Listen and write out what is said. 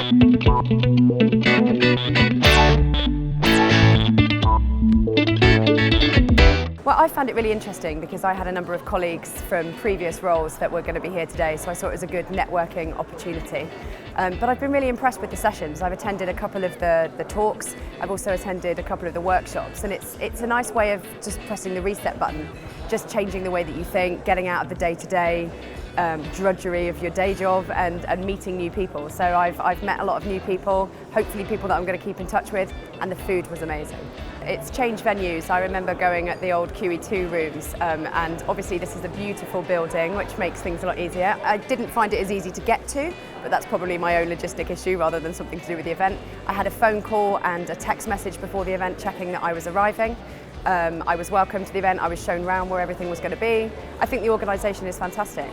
Well, I found it really interesting because I had a number of colleagues from previous roles that were going to be here today, so I saw it as a good networking opportunity. But I've been really impressed with the sessions. I've attended a couple of the talks, I've also attended a couple of the workshops, and it's a nice way of just pressing the reset button, just changing the way that you think, getting out of the day-to-day drudgery of your day job and meeting new people. So I've met a lot of new people, hopefully people that I'm going to keep in touch with, and the food was amazing. It's changed venues. I remember going at the old QE2 rooms, and obviously this is a beautiful building which makes things a lot easier. I didn't find it as easy to get to, but that's probably my own logistic issue rather than something to do with the event. I had a phone call and a text message before the event checking that I was arriving. I was welcomed to the event, I was shown around where everything was going to be. I think the organisation is fantastic.